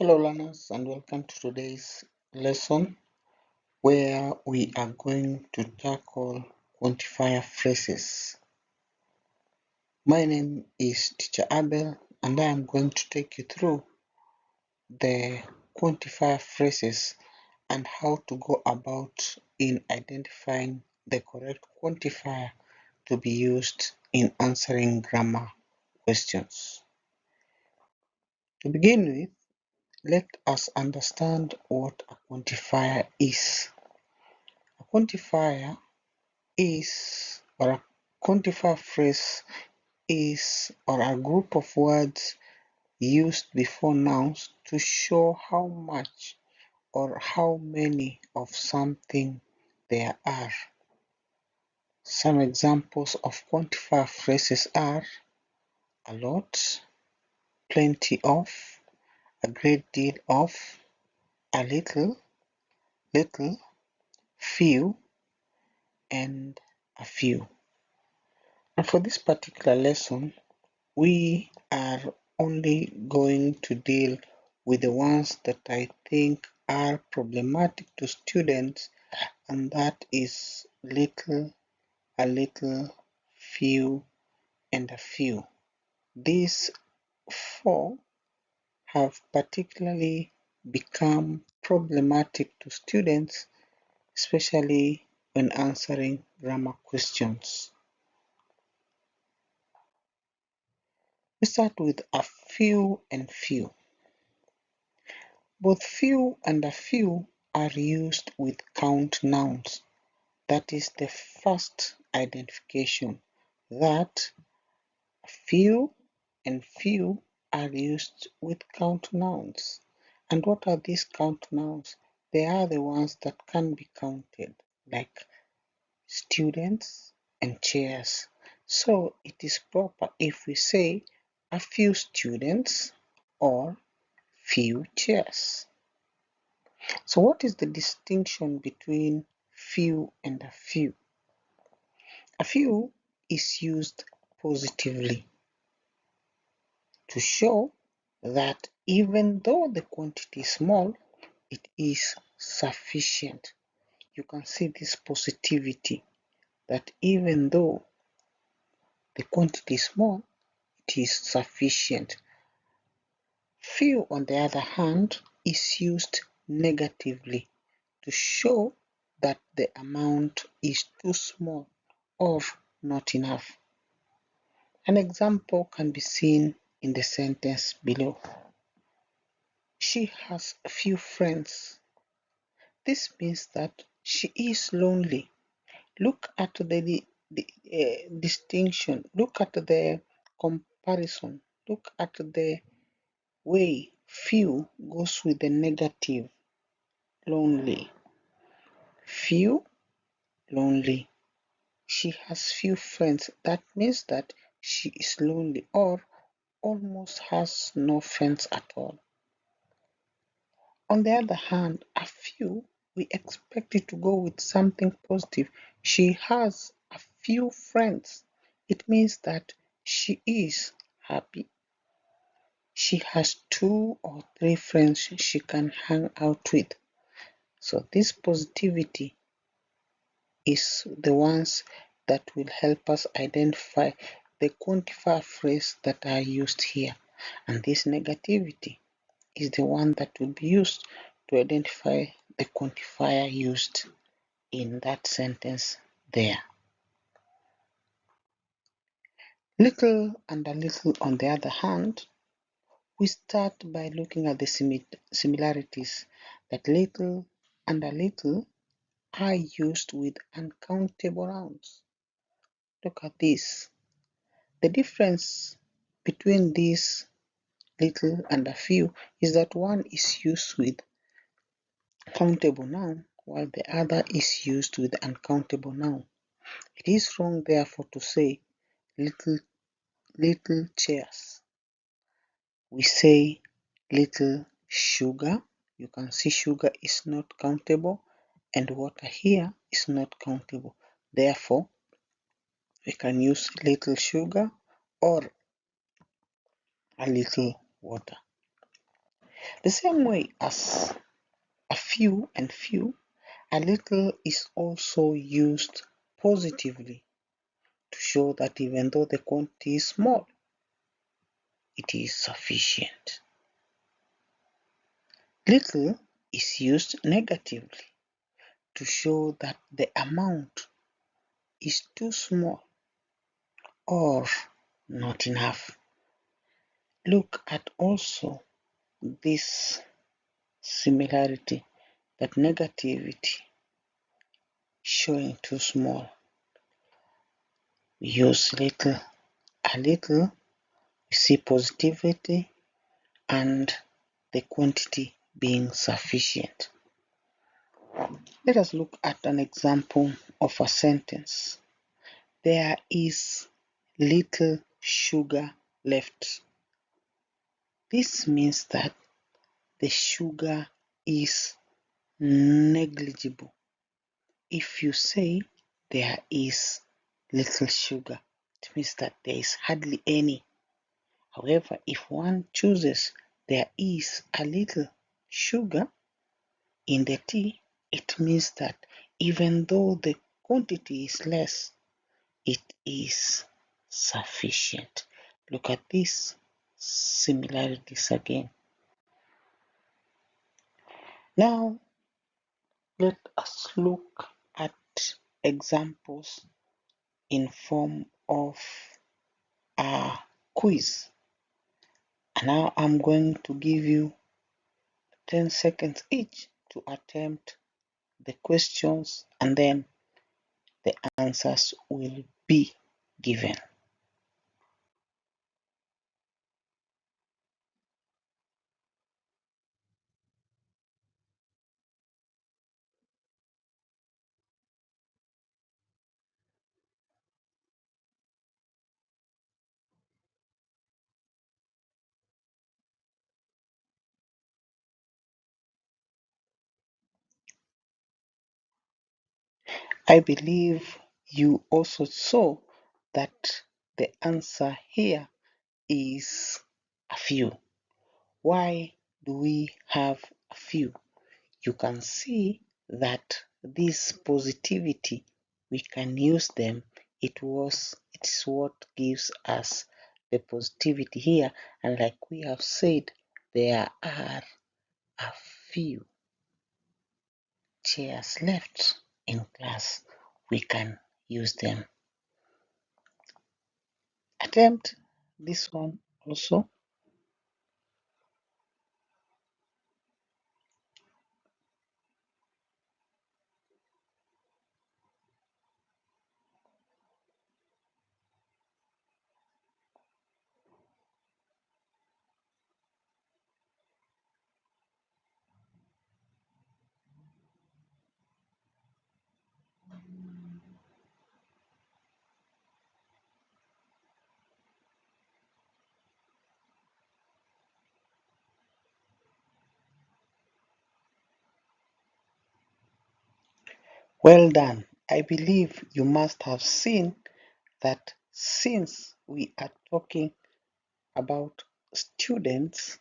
Hello learners and welcome to today's lesson where we are going to tackle quantifier phrases. My name is Teacher Abel and I am going to take you through the quantifier phrases and how to go about in identifying the correct quantifier to be used in answering grammar questions. To begin with, let us understand what a quantifier is. A quantifier is, or a quantifier phrase is, or a group of words used before nouns to show how much or how many of something there are. Some examples of quantifier phrases are a lot, plenty of, a great deal of, a little, little, few, and a few. And for this particular lesson, we are only going to deal with the ones that I think are problematic to students, and that is little, a little, few, and a few. These four have particularly become problematic to students, especially when answering grammar questions. We start with a few and few. Both few and a few are used with count nouns. That is the first identification, that few and few are used with count nouns. And what are these count nouns? They are the ones that can be counted, like students and chairs. So it is proper if we say a few students or few chairs. So what is the distinction between few and a few? A few is used positively to show that even though the quantity is small, it is sufficient. You can see this positivity, that even though the quantity is small, it is sufficient. Few, on the other hand, is used negatively to show that the amount is too small or not enough. An example can be seen in the sentence below. She has few friends. This means that she is lonely. Look at the distinction, look at the comparison, look at the way few goes with the negative, lonely. Few, lonely. She has few friends. That means that she is lonely or almost has no friends at all. On the other hand, a few, we expect it to go with something positive. She has a few friends. It means that she is happy. She has 2 or 3 friends she can hang out with. So this positivity is the ones that will help us identify the quantifier phrase that are used here. And this negativity is the one that will be used to identify the quantifier used in that sentence there. Little and a little, on the other hand, we start by looking at the similarities, that little and a little are used with uncountable nouns. Look at this. The difference between these little and a few is that one is used with countable noun while the other is used with uncountable noun. It is wrong therefore to say little chairs. We say little sugar. You can see sugar is not countable and water here is not countable. Therefore, we can use little sugar or a little water. The same way as a few and few, a little is also used positively to show that even though the quantity is small, it is sufficient. Little is used negatively to show that the amount is too small or not enough. Look at also this similarity, that negativity showing too small. We use little, a little, we see positivity and the quantity being sufficient. Let us look at an example of a sentence. There is little sugar left. This means that the sugar is negligible. If you say there is little sugar, it means that there is hardly any. However, if one chooses there is a little sugar in the tea, it means that even though the quantity is less, it is sufficient. Look at these similarities again. Now, let us look at examples in form of a quiz. And now I'm going to give you 10 seconds each to attempt the questions, and then the answers will be given. I believe you also saw that the answer here is a few. Why do we have a few? You can see that this positivity, we can use them. It is what gives us the positivity here, and like we have said, there are a few chairs left in class. We can use them. Attempt this one also. Well done. I believe you must have seen that since we are talking about students,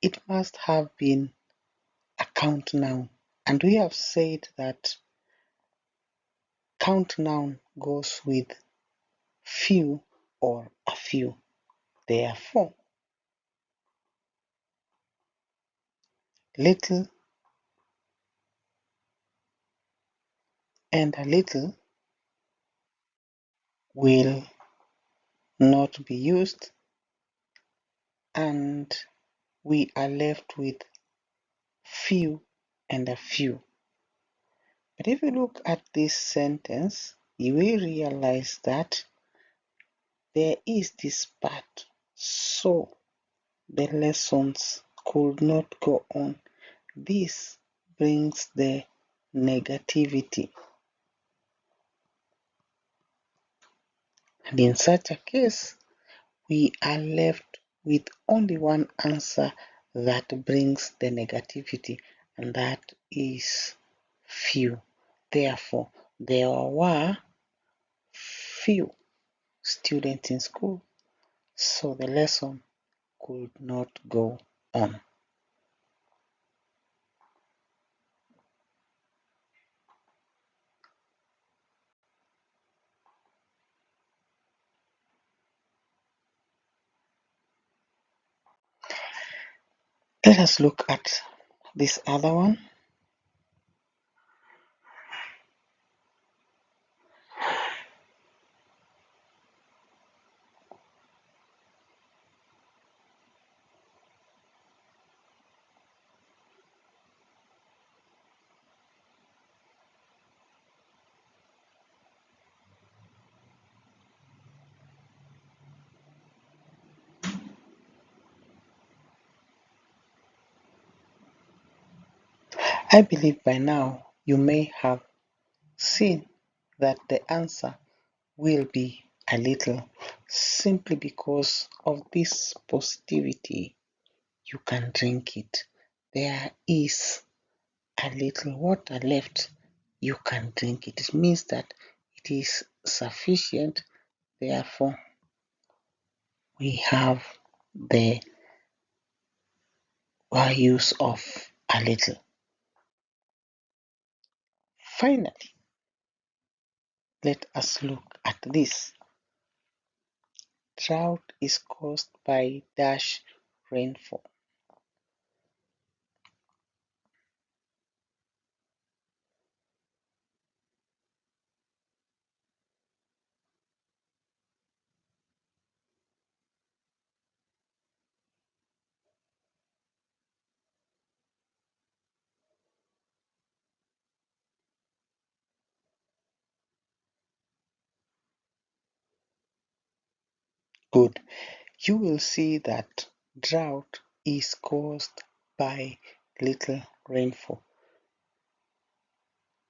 it must have been a count noun. And we have said that count noun goes with few or a few. Therefore, little and a little will not be used, and we are left with few and a few. But if you look at this sentence, you will realize that there is this part, so the lessons could not go on. This brings the negativity. And in such a case, we are left with only one answer that brings the negativity, and that is few. Therefore, there were few students in school, so the lesson could not go on. Let us look at this other one. I believe by now you may have seen that the answer will be a little, simply because of this positivity. You can drink it. There is a little water left. You can drink it. It means that it is sufficient. Therefore, we have the use of a little. Finally, let us look at this. Drought is caused by dash rainfall. Good. You will see that drought is caused by little rainfall.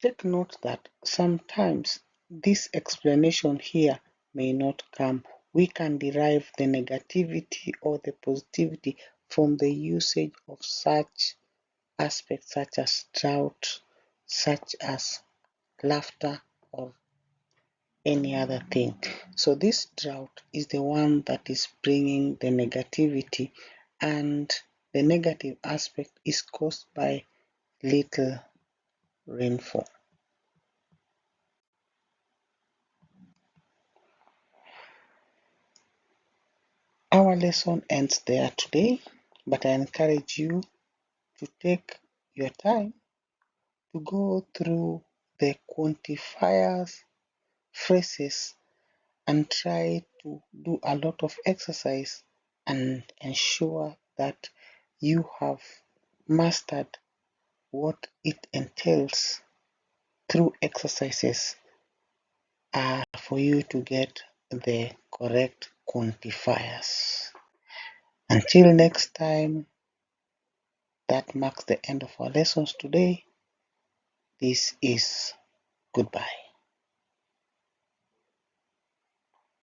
Take note that sometimes this explanation here may not come. We can derive the negativity or the positivity from the usage of such aspects such as drought, such as laughter, or any other thing. So this drought is the one that is bringing the negativity, and the negative aspect is caused by little rainfall. Our lesson ends there today, but I encourage you to take your time to go through the quantifiers phrases and try to do a lot of exercise and ensure that you have mastered what it entails through exercises for you to get the correct quantifiers. Until next time, that marks the end of our lessons today. This is goodbye.